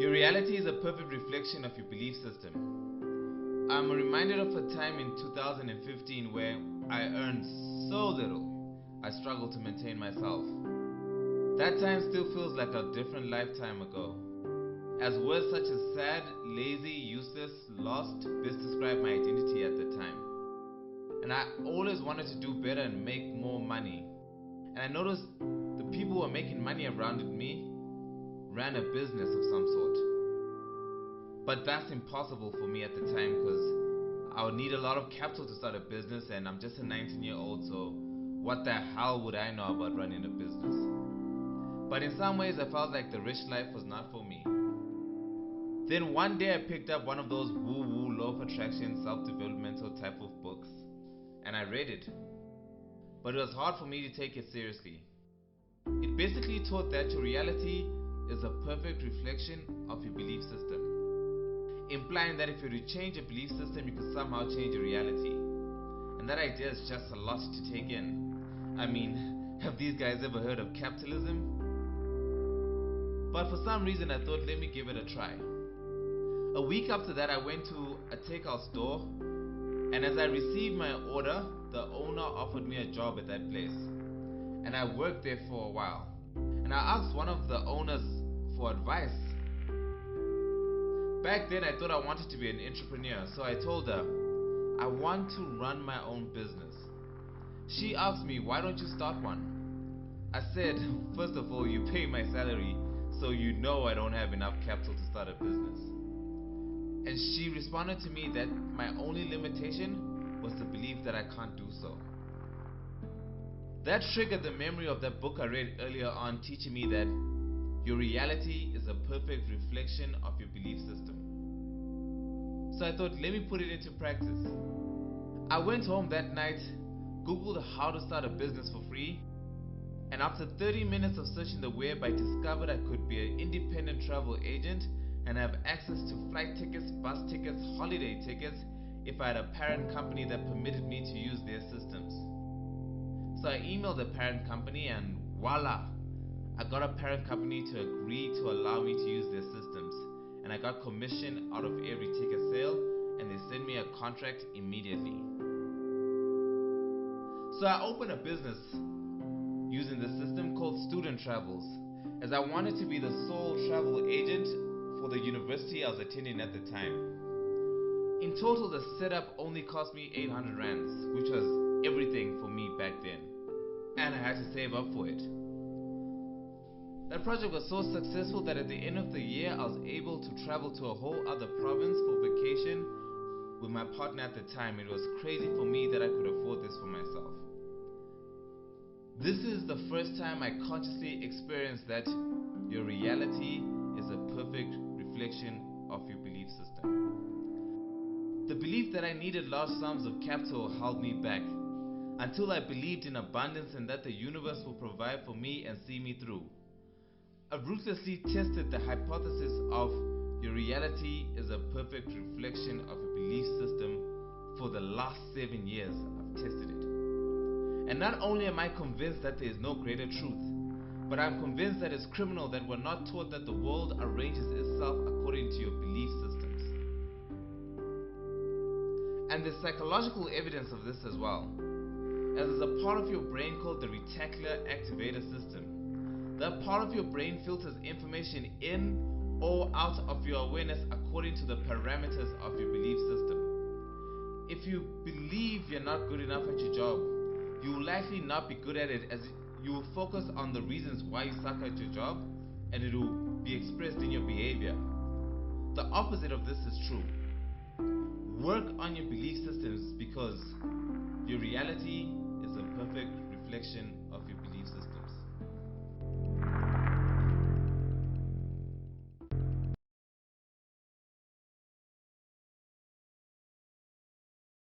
Your reality is a perfect reflection of your belief system. I'm reminded of a time in 2015 where I earned so little, I struggled to maintain myself. That time still feels like a different lifetime ago, as words such as sad, lazy, useless, lost best describe my identity at the time. And I always wanted to do better and make more money. And I noticed the people who were making money around me ran a business of some sort. But that's impossible for me at the time because I would need a lot of capital to start a business, and I'm just a 19-year-old, so what the hell would I know about running a business? But in some ways I felt like the rich life was not for me. Then one day I picked up one of those woo-woo, law of attraction, self-developmental type of books, and I read it. But it was hard for me to take it seriously. It basically taught that your reality is a perfect reflection of your belief system, implying that if you were to change your belief system, you could somehow change your reality. And that idea is just a lot to take in. I mean, have these guys ever heard of capitalism? But for some reason I thought, let me give it a try. A week after that, I went to a takeout store, and as I received my order, the owner offered me a job at that place. And I worked there for a while. And I asked one of the owners for advice. Back then I thought I wanted to be an entrepreneur, so I told her, I want to run my own business. She asked me, why don't you start one? I said, first of all, you pay my salary, so you know I don't have enough capital to start a business. And she responded to me that my only limitation was the belief that I can't do so. That triggered the memory of that book I read earlier on, teaching me that your reality is a perfect reflection of your belief system. So I thought, let me put it into practice. I went home that night, Googled how to start a business for free, and after 30 minutes of searching the web, I discovered I could be an independent travel agent and have access to flight tickets, bus tickets, holiday tickets if I had a parent company that permitted me to use their systems. So I emailed the parent company, and voila! I got a parent company to agree to allow me to use their systems, and I got commission out of every ticket sale, and they sent me a contract immediately. So I opened a business using the system called Student Travels, as I wanted to be the sole travel agent for the university I was attending at the time. In total, the setup only cost me 800 rands, which was everything for me back then, and I had to save up for it. That project was so successful that at the end of the year, I was able to travel to a whole other province for vacation with my partner at the time. It was crazy for me that I could afford this for myself. This is the first time I consciously experienced that your reality is a perfect reflection of your belief system. The belief that I needed large sums of capital held me back, until I believed in abundance and that the universe will provide for me and see me through. I ruthlessly tested the hypothesis of your reality is a perfect reflection of your belief system for the last 7 years. I've tested it. And not only am I convinced that there is no greater truth, but I'm convinced that it's criminal that we're not taught that the world arranges itself according to your belief systems. And there's psychological evidence of this as well, as there's a part of your brain called the reticular activator system. That part of your brain filters information in or out of your awareness according to the parameters of your belief system. If you believe you're not good enough at your job, you will likely not be good at it, as you will focus on the reasons why you suck at your job, and it will be expressed in your behavior. The opposite of this is true. Work on your belief systems, because your reality is a perfect reflection of